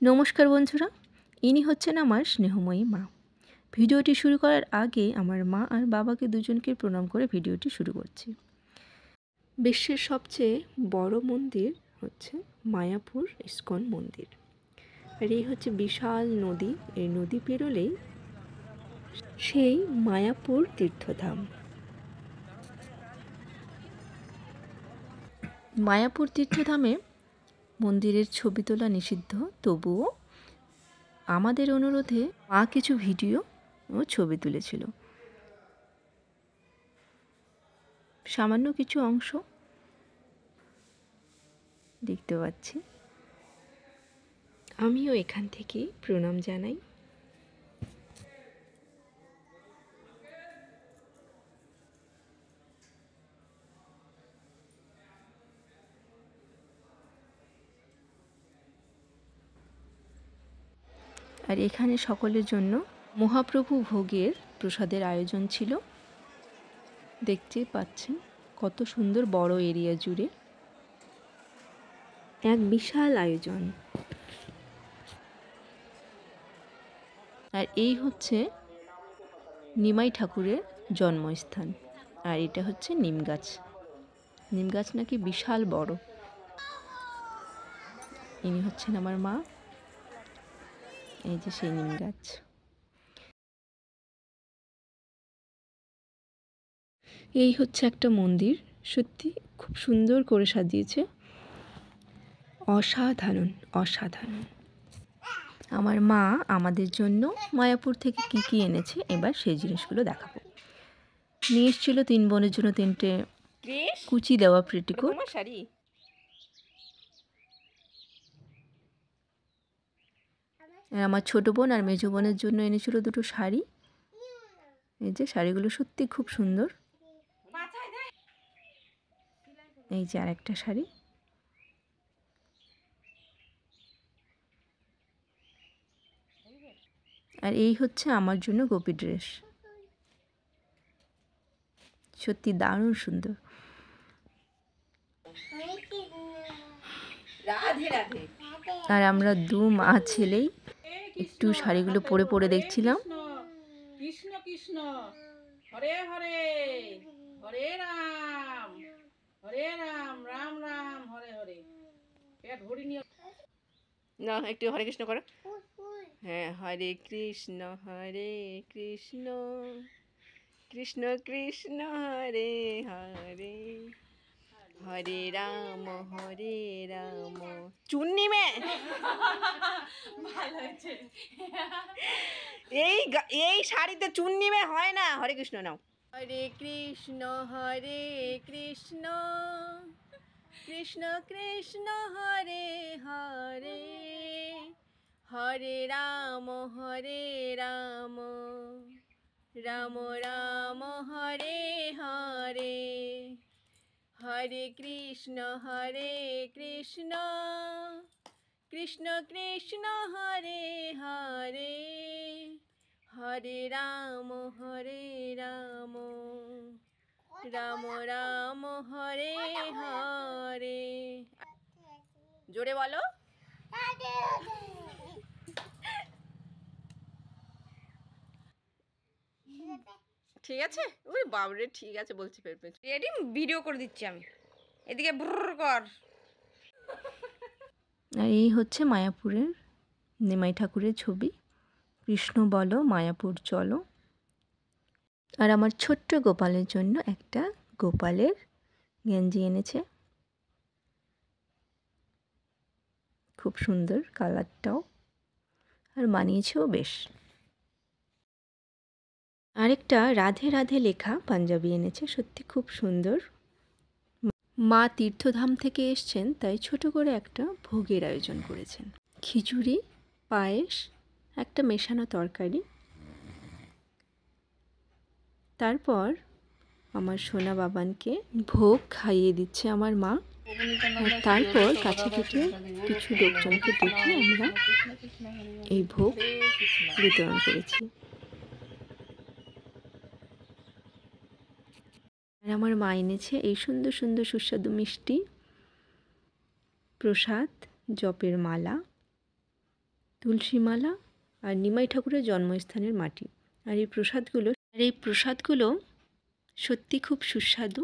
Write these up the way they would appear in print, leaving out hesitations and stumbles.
নমস্কার বন্ধুরা, ইনি হচ্ছেন আমার স্নেহময়ী মা। ভিডিওটি শুরু করার আগে আমার মা আর বাবাকে দুজনকে প্রণাম করে ভিডিওটি শুরু করছি। বিশ্বের সবচেয়ে বড় মন্দির হচ্ছে মায়াপুর ইস্কন মন্দির। আর এই হচ্ছে বিশাল নদী, এই নদী পেরোলেই সেই মায়াপুর তীর্থধাম। মায়াপুর তীর্থধামে মন্দিরের ছবি তোলা নিষিদ্ধ, তবুও আমাদের অনুরোধে মা কিছু ভিডিও ও ছবি তুলেছিল। সামান্য কিছু অংশ দেখতে পাচ্ছি। আমিও এখান থেকে প্রণাম জানাই। আর এখানে সকলের জন্য মহাপ্রভু ভোগের প্রসাদের আয়োজন ছিল। দেখতেই পাচ্ছেন কত সুন্দর বড় এরিয়া জুড়ে এক বিশাল আয়োজন। আর এই হচ্ছে নিমাই ঠাকুরের জন্মস্থান। আর এটা হচ্ছে নিম গাছ। নিম গাছ নাকি বিশাল বড়। ইনি হচ্ছেন আমার মা। এই যে সেই নিম গাছ। এই হচ্ছে একটা মন্দির, সত্যি খুব সুন্দর করে সাজিয়েছে। অসাধারণ অসাধারণ। আমার মা আমাদের জন্য মায়াপুর থেকে কি কি এনেছে এবার সেই জিনিসগুলো দেখাবো। নিয়ে এসেছিল 3 বোনের জন্য 3টে কুচি দেওয়া পেটিকোট। আমার ছোট বোন আর মেজো বোনের জন্য এনেছিল 2টো শাড়ি। এই যে শাড়িগুলো সত্যি খুব সুন্দর। এই যে আরেকটা শাড়ি। আর এই হচ্ছে আমার জন্য গোপী ড্রেস। সত্যি দারুণ সুন্দর। আর আমরা 2 মা ছেলেই একটু শাড়িগুলো পরে পরে দেখছিলাম। কৃষ্ণ কৃষ্ণ হরে হরে হরে রাম রাম রাম হরে হরে। পেট ভরি নিয়ে না, একটু হরে কৃষ্ণ করো। হ্যাঁ, হরে কৃষ্ণ কৃষ্ণ কৃষ্ণ হরে হরে হরে রাম চুন্নি মে ভালো হয়েছে। এই শাড়িতে চুন্নি মে হয় না। হরে কৃষ্ণ নাও। হরে কৃষ্ণ কৃষ্ণ কৃষ্ণ হরে হরে হরে রাম রাম রাম হরে হরে হরে কৃষ্ণ কৃষ্ণ কৃষ্ণ হরে হরে হরে রাম রাম রাম হরে হরে। জোরে বলো। ঠিক আছে। ওই বাবরে, ঠিক আছে বলছি। রেডি, ভিডিও করে দিচ্ছি আমি। এদিকে ব্রর কর। আর এই হচ্ছে মায়াপুরের নিমাই ঠাকুরের ছবি। কৃষ্ণ বলো মায়াপুর চলো। আর আমার ছোট্ট গোপালের জন্য একটা গোপালের গেঞ্জি এনেছে। খুব সুন্দর কালারটাও, আর মানিয়েছেও বেশ। আরেকটা রাধে রাধে লেখা পাঞ্জাবি এনেছে, সত্যি খুব সুন্দর। মা তীর্থধাম থেকে এসছেন, তাই ছোট করে একটা ভোগের আয়োজন করেছেন। খিচুড়ি, পায়েস, একটা মেশানো তরকারি। তারপর আমার সোনা বাবানকে ভোগ খাইয়ে দিচ্ছে আমার মা। আর তারপর কাছে থেকে কিছু লোকজনকে ডেকে আমরা এই ভোগ বিতরণ করেছি। আর আমার মা এনেছে এই সুন্দর সুন্দর সুস্বাদু মিষ্টি, প্রসাদ, জপের মালা, তুলসীমালা আর নিমাই ঠাকুরের জন্মস্থানের মাটি। আর এই প্রসাদগুলো সত্যি খুব সুস্বাদু,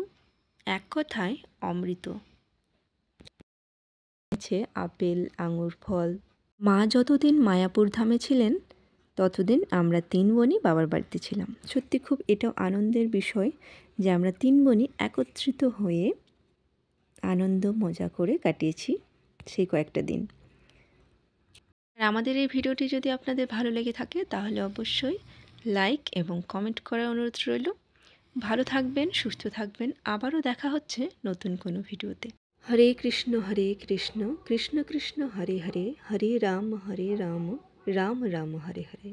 এক কথায় অমৃত। আছে আপেল, আঙুর, ফল। মা যতদিন মায়াপুর ধামে ছিলেন ততদিন আমরা 3 বোনই বাবার বাড়িতে ছিলাম। সত্যি খুব এটাও আনন্দের বিষয় যে আমরা 3 বোনই একত্রিত হয়ে আনন্দ মজা করে কাটিয়েছি সেই কয়েকটা দিন। আর আমাদের এই ভিডিওটি যদি আপনাদের ভালো লেগে থাকে তাহলে অবশ্যই লাইক এবং কমেন্ট করার অনুরোধ রইল। ভালো থাকবেন, সুস্থ থাকবেন। আবারও দেখা হচ্ছে নতুন কোনো ভিডিওতে। হরে কৃষ্ণ কৃষ্ণ কৃষ্ণ হরে হরে, হরে রাম রাম রাম হরে হরে।